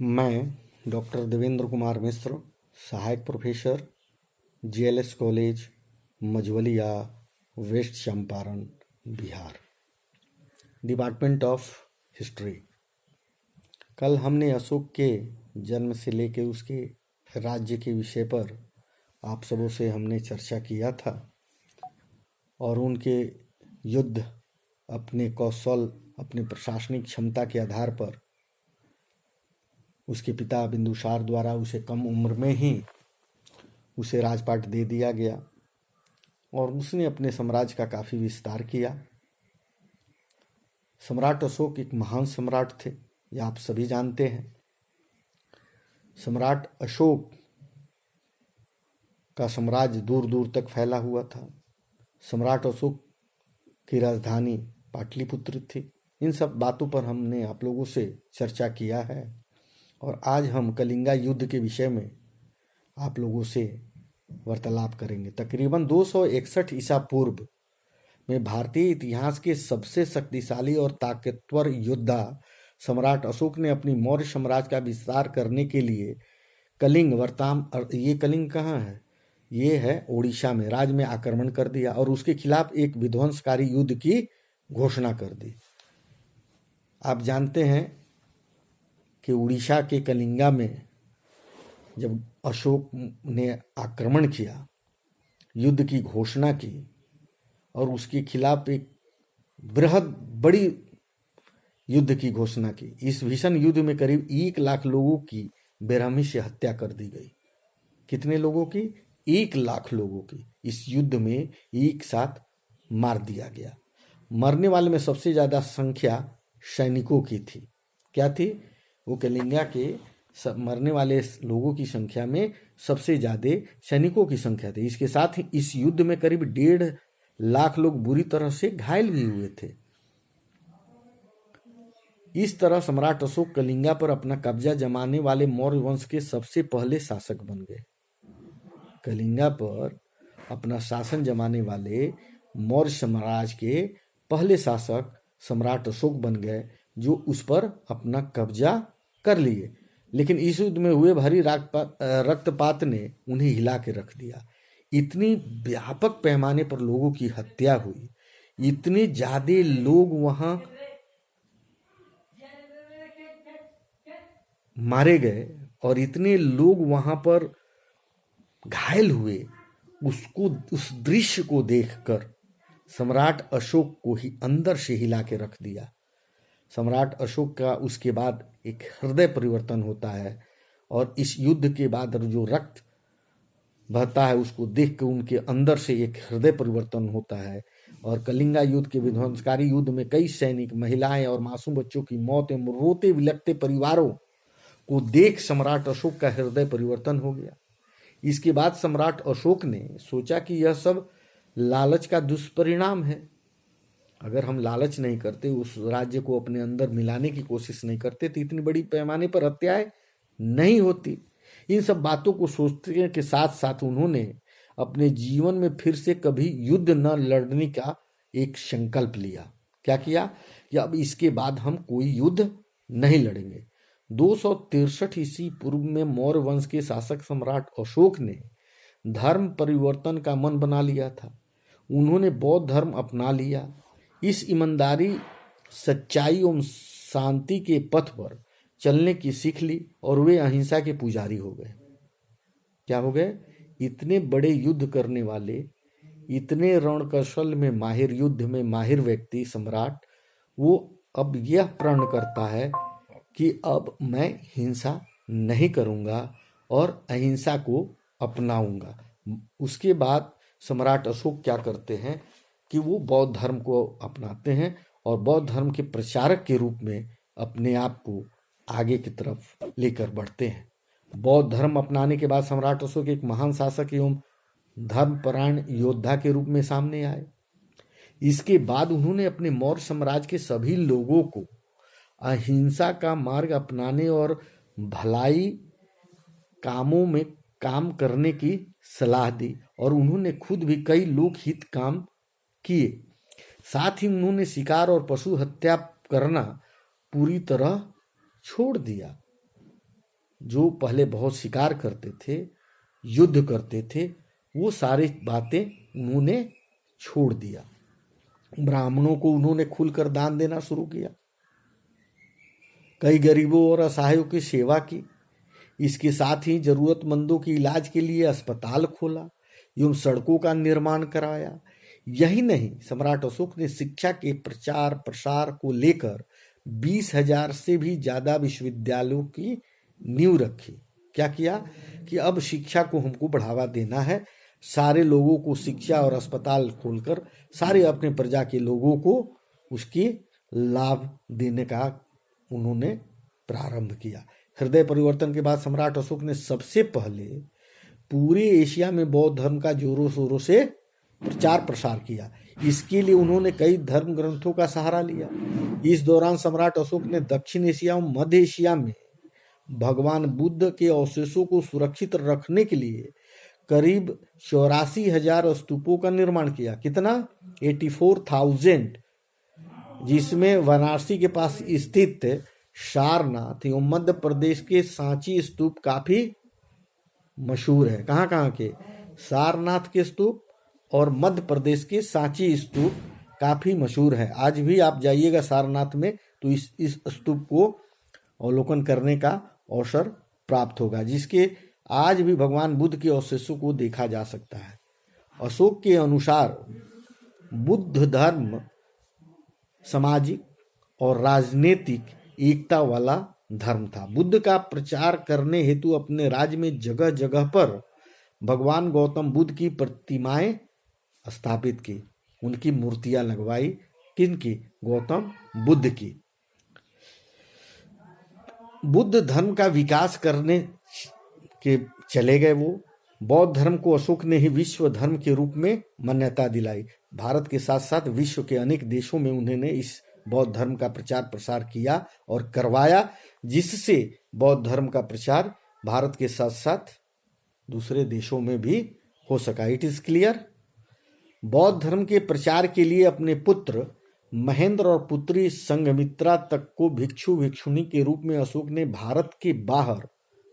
मैं डॉक्टर देवेंद्र कुमार मिश्र, सहायक professor, GLS college, Majhwalia, west Champaran, Bihar, department of history. कल हमने अशोक के जन्म से लेकर उसके राज्य के विषय पर आप सबों से हमने चर्चा किया था और उनके युद्ध अपने कौशल, अपने प्रशासनिक क्षमता के आधार पर उसके पिता बिंदुसार द्वारा उसे कम उम्र में ही उसे राजपाट दे दिया गया और उसने अपने साम्राज्य का काफ़ी विस्तार किया। सम्राट अशोक एक महान सम्राट थे, यह आप सभी जानते हैं। सम्राट अशोक का साम्राज्य दूर दूर तक फैला हुआ था। सम्राट अशोक की राजधानी पाटलिपुत्र थी। इन सब बातों पर हमने आप लोगों से चर्चा किया है और आज हम कलिंगा युद्ध के विषय में आप लोगों से वार्तालाप करेंगे। तकरीबन 261 ईसा पूर्व में भारतीय इतिहास के सबसे शक्तिशाली और ताकतवर योद्धा सम्राट अशोक ने अपनी मौर्य साम्राज्य का विस्तार करने के लिए कलिंग ये कलिंग कहाँ है? ये है ओडिशा में, राज्य में आक्रमण कर दिया और उसके खिलाफ एक विध्वंसकारी युद्ध की घोषणा कर दी। आप जानते हैं कि उड़ीसा के कलिंगा में जब अशोक ने आक्रमण किया, युद्ध की घोषणा की और उसके खिलाफ एक बड़ी युद्ध की घोषणा की। इस भीषण युद्ध में करीब 1 लाख लोगों की बेरहमी से हत्या कर दी गई। कितने लोगों की? 1 लाख लोगों की इस युद्ध में एक साथ मार दिया गया। मरने वाले में सबसे ज़्यादा संख्या सैनिकों की थी। क्या थी? वो कलिंगा के मरने वाले लोगों की संख्या में सबसे ज़्यादा सैनिकों की संख्या थी। इसके साथ ही इस युद्ध में करीब 1.5 लाख लोग बुरी तरह से घायल भी हुए थे। इस तरह सम्राट अशोक कलिंगा पर अपना कब्जा जमाने वाले मौर्य वंश के सबसे पहले शासक बन गए। कलिंगा पर अपना शासन जमाने वाले मौर्य साम्राज्य के पहले शासक सम्राट अशोक बन गए, जो उस पर अपना कब्जा कर लिए। लेकिन इस युद्ध में हुए भारी रक्तपात ने उन्हें हिला के रख दिया। इतनी व्यापक पैमाने पर लोगों की हत्या हुई, इतने ज्यादा लोग वहां मारे गए और इतने लोग वहां पर घायल हुए। उस दृश्य को देखकर सम्राट अशोक को ही अंदर से हिला के रख दिया। सम्राट अशोक का उसके बाद एक हृदय परिवर्तन होता है और इस युद्ध के बाद जो रक्त बहता है उसको देख कर उनके अंदर से एक हृदय परिवर्तन होता है। और कलिंगा युद्ध के विध्वंसकारी युद्ध में कई सैनिक, महिलाएं और मासूम बच्चों की मौत एवं रोते बिलखते परिवारों को देख सम्राट अशोक का हृदय परिवर्तन हो गया। इसके बाद सम्राट अशोक ने सोचा कि यह सब लालच का दुष्परिणाम है। अगर हम लालच नहीं करते, उस राज्य को अपने अंदर मिलाने की कोशिश नहीं करते, तो इतनी बड़ी पैमाने पर हत्याएं नहीं होती। इन सब बातों को सोचने के साथ साथ उन्होंने अपने जीवन में फिर से कभी युद्ध न लड़ने का एक संकल्प लिया। क्या किया कि अब इसके बाद हम कोई युद्ध नहीं लड़ेंगे। 263 ईस्वी पूर्व में मौर्य वंश के शासक सम्राट अशोक ने धर्म परिवर्तन का मन बना लिया था। उन्होंने बौद्ध धर्म अपना लिया। इस ईमानदारी, सच्चाई एवं शांति के पथ पर चलने की सीख ली और वे अहिंसा के पुजारी हो गए। क्या हो गए? इतने बड़े युद्ध करने वाले, इतने रणकौशल में माहिर, युद्ध में माहिर व्यक्ति सम्राट, वो अब यह प्रण करता है कि अब मैं हिंसा नहीं करूंगा और अहिंसा को अपनाऊंगा। उसके बाद सम्राट अशोक क्या करते हैं कि वो बौद्ध धर्म को अपनाते हैं और बौद्ध धर्म के प्रचारक के रूप में अपने आप को आगे की तरफ लेकर बढ़ते हैं। बौद्ध धर्म अपनाने के बाद सम्राट अशोक एक महान शासक एवं धर्मपरायण योद्धा के रूप में सामने आए। इसके बाद उन्होंने अपने मौर्य साम्राज्य के सभी लोगों को अहिंसा का मार्ग अपनाने और भलाई कामों में काम करने की सलाह दी और उन्होंने खुद भी कई लोकहित काम किए। साथ ही उन्होंने शिकार और पशु हत्या करना पूरी तरह छोड़ दिया। जो पहले बहुत शिकार करते थे, युद्ध करते थे, वो सारी बातें उन्होंने छोड़ दिया। ब्राह्मणों को उन्होंने खुलकर दान देना शुरू किया, कई गरीबों और असहायों की सेवा की। इसके साथ ही जरूरतमंदों के इलाज के लिए अस्पताल खोला एवं सड़कों का निर्माण कराया। यही नहीं, सम्राट अशोक ने शिक्षा के प्रचार प्रसार को लेकर 20,000 से भी ज्यादा विश्वविद्यालयों की नींव रखी। क्या किया कि अब शिक्षा को हमको बढ़ावा देना है, सारे लोगों को शिक्षा और अस्पताल खोलकर सारे अपने प्रजा के लोगों को उसकी लाभ देने का उन्होंने प्रारंभ किया। हृदय परिवर्तन के बाद सम्राट अशोक ने सबसे पहले पूरे एशिया में बौद्ध धर्म का जोरों शोरों से प्रचार प्रसार किया। इसके लिए उन्होंने कई धर्म ग्रंथों का सहारा लिया। इस दौरान सम्राट अशोक ने दक्षिण एशिया और मध्य एशिया में भगवान बुद्ध के अवशेषों को सुरक्षित रखने के लिए करीब 84,000 स्तूपों का निर्माण किया। कितना? 84,000, जिसमें वाराणसी के पास स्थित सारनाथ एवं मध्य प्रदेश के सांची स्तूप काफी मशहूर है। कहाँ कहाँ के? सारनाथ के स्तूप और मध्य प्रदेश के सांची स्तूप काफी मशहूर है। आज भी आप जाइएगा सारनाथ में तो इस स्तूप को अवलोकन करने का अवसर प्राप्त होगा, जिसके आज भी भगवान बुद्ध के अवशेषों को देखा जा सकता है। अशोक के अनुसार बुद्ध धर्म सामाजिक और राजनीतिक एकता वाला धर्म था। बुद्ध का प्रचार करने हेतु अपने राज्य में जगह जगह पर भगवान गौतम बुद्ध की प्रतिमाएं स्थापित की, उनकी मूर्तियां लगवाई। किनकी? गौतम बुद्ध की। बुद्ध धर्म का विकास करने के चले गए वो। बौद्ध धर्म को अशोक ने ही विश्व धर्म के रूप में मान्यता दिलाई। भारत के साथ साथ विश्व के अनेक देशों में उन्होंने इस बौद्ध धर्म का प्रचार प्रसार किया और करवाया, जिससे बौद्ध धर्म का प्रचार भारत के साथ साथ दूसरे देशों में भी हो सका। It is clear. बौद्ध धर्म के प्रचार के लिए अपने पुत्र महेंद्र और पुत्री संघमित्रा तक को भिक्षु भिक्षुणी के रूप में अशोक ने भारत के बाहर,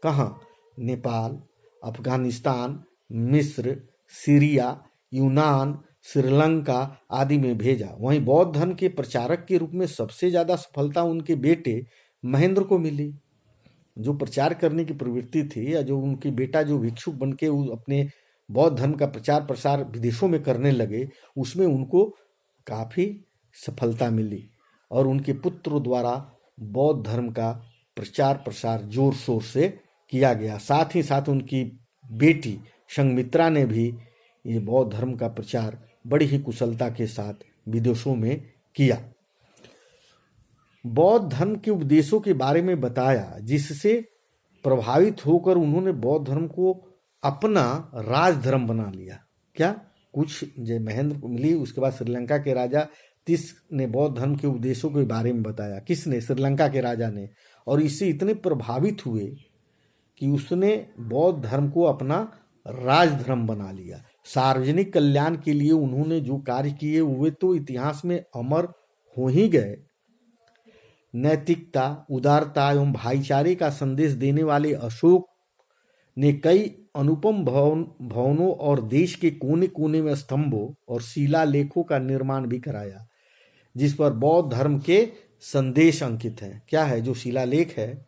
कहाँ? नेपाल, अफगानिस्तान, मिस्र, सीरिया, यूनान, श्रीलंका आदि में भेजा। वहीं बौद्ध धर्म के प्रचारक के रूप में सबसे ज्यादा सफलता उनके बेटे महेंद्र को मिली। जो प्रचार करने की प्रवृत्ति थी, या जो उनके बेटा जो भिक्षुक बन के अपने बौद्ध धर्म का प्रचार प्रसार विदेशों में करने लगे, उसमें उनको काफी सफलता मिली और उनके पुत्र द्वारा बौद्ध धर्म का प्रचार प्रसार जोर शोर से किया गया। साथ ही साथ उनकी बेटी संघमित्रा ने भी ये बौद्ध धर्म का प्रचार बड़ी ही कुशलता के साथ विदेशों में किया। बौद्ध धर्म के उपदेशों के बारे में बताया, जिससे प्रभावित होकर उन्होंने बौद्ध धर्म को अपना राजधर्म बना लिया। क्या? कुछ जय महेंद्र को मिली, उसके बाद श्रीलंका के राजा तिस ने बौद्ध धर्म के उपदेशों के बारे में बताया। किसने? श्रीलंका के राजा ने। और इससे इतने प्रभावित हुए कि उसने बौद्ध धर्म को अपना राजधर्म बना लिया। सार्वजनिक कल्याण के लिए उन्होंने जो कार्य किए वे तो इतिहास में अमर हो ही गए। नैतिकता, उदारता एवं भाईचारे का संदेश देने वाले अशोक ने कई अनुपम भवनों और देश के कोने कोने में स्तंभों और शिलालेखों का निर्माण भी कराया, जिस पर बौद्ध धर्म के संदेश अंकित हैं। क्या है? जो शिलालेख है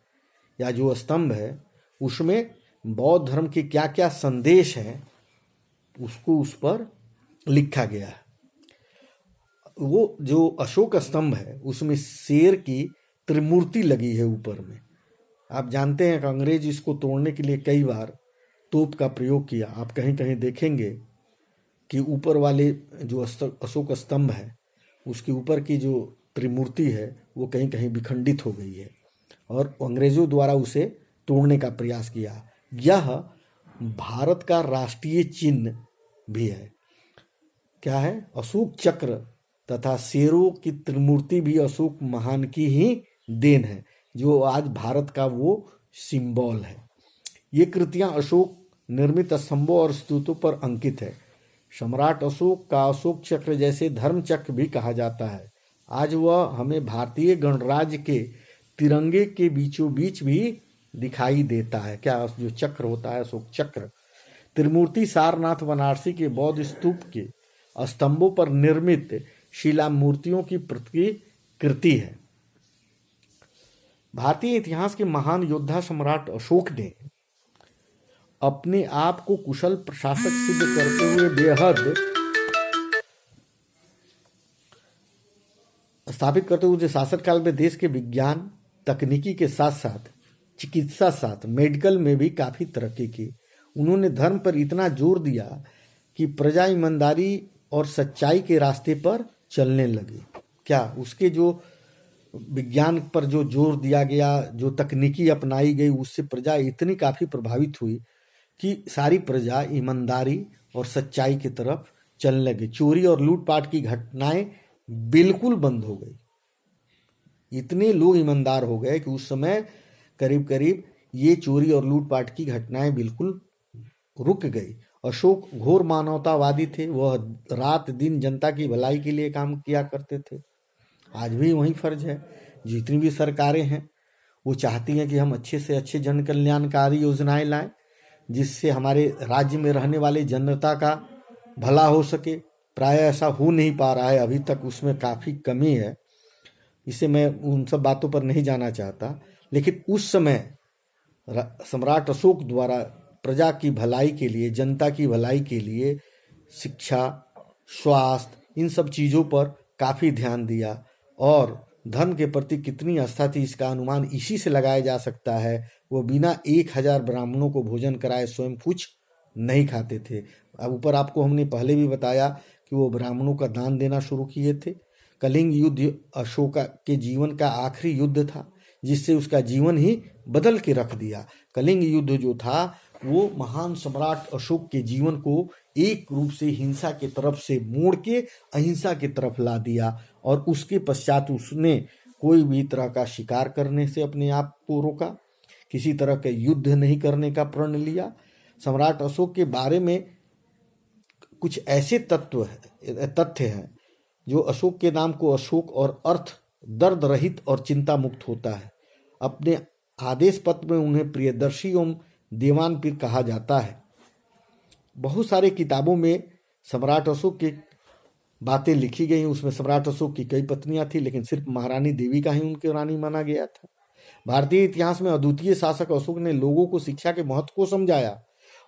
या जो स्तंभ है, उसमें बौद्ध धर्म के क्या क्या संदेश हैं उसको उस पर लिखा गया है। वो जो अशोक स्तंभ है उसमें शेर की त्रिमूर्ति लगी है ऊपर में। आप जानते हैं कि अंग्रेज इसको तोड़ने के लिए कई बार तोप का प्रयोग किया। आप कहीं कहीं देखेंगे कि ऊपर वाले जो अशोक स्तंभ है उसके ऊपर की जो त्रिमूर्ति है वो कहीं कहीं विखंडित हो गई है और अंग्रेजों द्वारा उसे तोड़ने का प्रयास किया। यह भारत का राष्ट्रीय चिन्ह भी है। क्या है? अशोक चक्र तथा शेरों की त्रिमूर्ति भी अशोक महान की ही देन है, जो आज भारत का वो सिंबल है। ये कृतियां अशोक निर्मित स्तंभों और स्तूपों पर अंकित है। सम्राट अशोक का अशोक चक्र जैसे धर्म चक्र भी कहा जाता है। आज वह हमें भारतीय गणराज्य के तिरंगे के बीचों बीच भी दिखाई देता है। क्या जो चक्र होता है अशोक चक्र। त्रिमूर्ति सारनाथ वाराणसी के बौद्ध स्तूप के स्तंभों पर निर्मित शिला मूर्तियों की प्रतिकृति है। भारतीय इतिहास के महान योद्धा सम्राट अशोक ने अपने आप को कुशल प्रशासक सिद्ध करते हुए बेहद स्थापित करते हुए शासक काल में देश के विज्ञान तकनीकी के साथ साथ चिकित्सा शास्त्र मेडिकल में भी काफी तरक्की की। उन्होंने धर्म पर इतना जोर दिया कि प्रजा ईमानदारी और सच्चाई के रास्ते पर चलने लगी। क्या उसके जो विज्ञान पर जो जोर दिया गया, जो तकनीकी अपनाई गई, उससे प्रजा इतनी काफी प्रभावित हुई कि सारी प्रजा ईमानदारी और सच्चाई की तरफ चलने लगी। चोरी और लूटपाट की घटनाएं बिल्कुल बंद हो गई। इतने लोग ईमानदार हो गए कि उस समय करीब करीब ये चोरी और लूटपाट की घटनाएं बिल्कुल रुक गई। अशोक घोर मानवतावादी थे। वह रात दिन जनता की भलाई के लिए काम किया करते थे। आज भी वही फर्ज है। जितनी भी सरकारें हैं वो चाहती हैं कि हम अच्छे से अच्छे जन कल्याणकारी योजनाएं लाएं, जिससे हमारे राज्य में रहने वाले जनता का भला हो सके। प्राय ऐसा हो नहीं पा रहा है, अभी तक उसमें काफ़ी कमी है। इसे मैं उन सब बातों पर नहीं जाना चाहता, लेकिन उस समय सम्राट अशोक द्वारा प्रजा की भलाई के लिए, जनता की भलाई के लिए शिक्षा, स्वास्थ्य, इन सब चीज़ों पर काफ़ी ध्यान दिया। और धर्म के प्रति कितनी आस्था थी इसका अनुमान इसी से लगाया जा सकता है। वो बिना 1000 ब्राह्मणों को भोजन कराए स्वयं कुछ नहीं खाते थे। अब ऊपर आपको हमने पहले भी बताया कि वो ब्राह्मणों का दान देना शुरू किए थे। कलिंग युद्ध अशोक के जीवन का आखिरी युद्ध था, जिससे उसका जीवन ही बदल के रख दिया। कलिंग युद्ध जो था वो महान सम्राट अशोक के जीवन को एक रूप से हिंसा के तरफ से मोड़ के अहिंसा की तरफ ला दिया, और उसके पश्चात उसने कोई भी तरह का शिकार करने से अपने आप को रोका, किसी तरह के युद्ध नहीं करने का प्रण लिया। सम्राट अशोक के बारे में कुछ ऐसे तथ्य हैं जो अशोक के नाम को अशोक और अर्थ दर्द रहित और चिंता मुक्त होता है। अपने आदेश पत्र में उन्हें प्रियदर्शी एवं दीवान पीर कहा जाता है। बहुत सारे किताबों में सम्राट अशोक की बातें लिखी गई। उसमें सम्राट अशोक की कई पत्नियां थी, लेकिन सिर्फ महारानी देवी का ही उनके रानी माना गया था। भारतीय इतिहास में अद्वितीय शासक अशोक ने लोगों को शिक्षा के महत्व को समझाया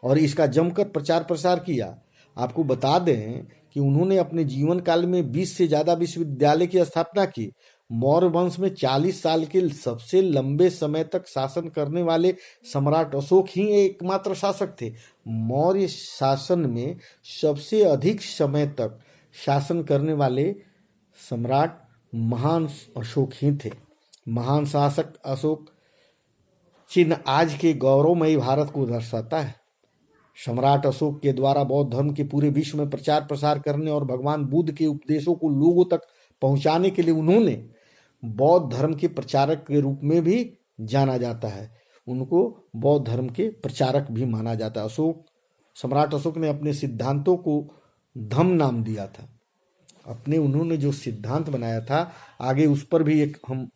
और इसका जमकर प्रचार प्रसार किया। आपको बता दें कि उन्होंने अपने जीवन काल में 20 से ज्यादा विश्वविद्यालय की स्थापना की। मौर्य वंश में 40 साल के सबसे लंबे समय तक शासन करने वाले सम्राट अशोक ही एकमात्र शासक थे। मौर्य शासन में सबसे अधिक समय तक शासन करने वाले सम्राट महान अशोक ही थे। महान शासक अशोक चिन्ह आज के गौरवमयी भारत को दर्शाता है। सम्राट अशोक के द्वारा बौद्ध धर्म के पूरे विश्व में प्रचार प्रसार करने और भगवान बुद्ध के उपदेशों को लोगों तक पहुंचाने के लिए उन्होंने बौद्ध धर्म के प्रचारक के रूप में भी जाना जाता है। उनको बौद्ध धर्म के प्रचारक भी माना जाता है। सम्राट अशोक ने अपने सिद्धांतों को धम्म नाम दिया था। उन्होंने जो सिद्धांत बनाया था, आगे उस पर भी एक हम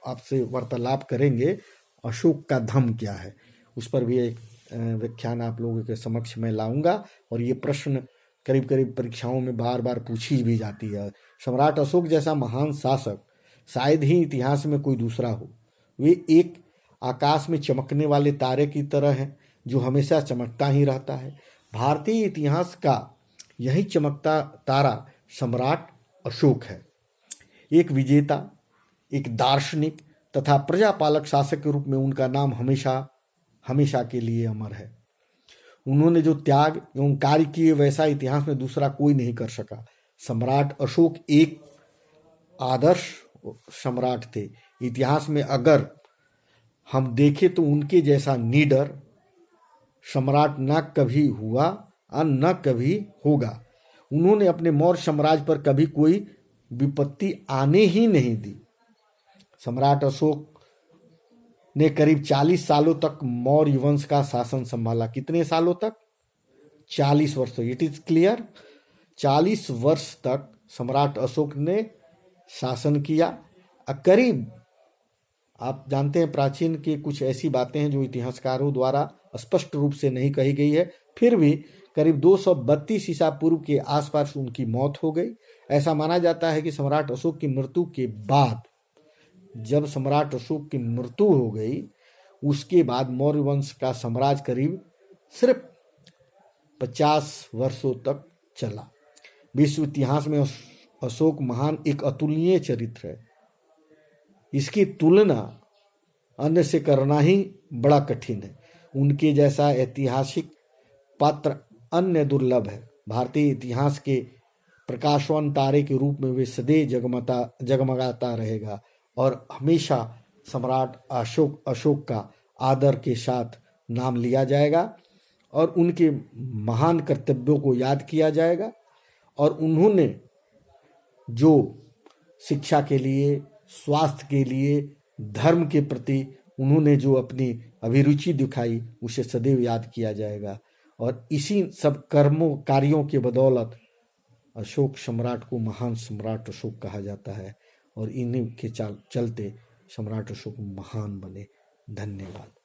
आपसे वार्तालाप करेंगे। अशोक का धम्म क्या है, उस पर भी एक व्याख्यान आप लोगों के समक्ष में लाऊंगा। और ये प्रश्न करीब करीब परीक्षाओं में बार बार पूछी भी जाती है। सम्राट अशोक जैसा महान शासक शायद ही इतिहास में कोई दूसरा हो। वे एक आकाश में चमकने वाले तारे की तरह हैं, जो हमेशा चमकता ही रहता है। भारतीय इतिहास का यही चमकता तारा सम्राट अशोक है। एक विजेता, एक दार्शनिक तथा प्रजापालक शासक के रूप में उनका नाम हमेशा हमेशा के लिए अमर है। उन्होंने जो त्याग एवं कार्य किए, वैसा इतिहास में दूसरा कोई नहीं कर सका। सम्राट अशोक एक आदर्श सम्राट थे। इतिहास में अगर हम देखें तो उनके जैसा निडर सम्राट न कभी हुआ और न कभी होगा। उन्होंने अपने मौर्य साम्राज्य पर कभी कोई विपत्ति आने ही नहीं दी। सम्राट अशोक ने करीब 40 सालों तक मौर्य वंश का शासन संभाला। कितने सालों तक? 40 वर्ष। इट इज क्लियर, 40 वर्ष तक सम्राट अशोक ने शासन किया। करीब आप जानते हैं प्राचीन की कुछ ऐसी बातें हैं जो इतिहासकारों द्वारा स्पष्ट रूप से नहीं कही गई है, फिर भी करीब 232 ईसा पूर्व के आसपास उनकी मौत हो गई। ऐसा माना जाता है कि सम्राट अशोक की मृत्यु के बाद, जब सम्राट अशोक की मृत्यु हो गई, उसके बाद मौर्य वंश का साम्राज्य करीब सिर्फ 50 वर्षों तक चला। विश्व इतिहास में अशोक महान एक अतुलनीय चरित्र है। इसकी तुलना अन्य से करना ही बड़ा कठिन है। उनके जैसा ऐतिहासिक पात्र अन्य दुर्लभ है। भारतीय इतिहास के प्रकाशवान तारे के रूप में वे सदैव जगमगाता रहेगा और हमेशा सम्राट अशोक का आदर के साथ नाम लिया जाएगा और उनके महान कर्तव्यों को याद किया जाएगा। और उन्होंने जो शिक्षा के लिए, स्वास्थ्य के लिए, धर्म के प्रति उन्होंने जो अपनी अभिरुचि दिखाई, उसे सदैव याद किया जाएगा। और इसी सब कार्यों के बदौलत अशोक सम्राट को महान सम्राट अशोक कहा जाता है और इन्हीं के चलते सम्राट अशोक महान बने। धन्यवाद।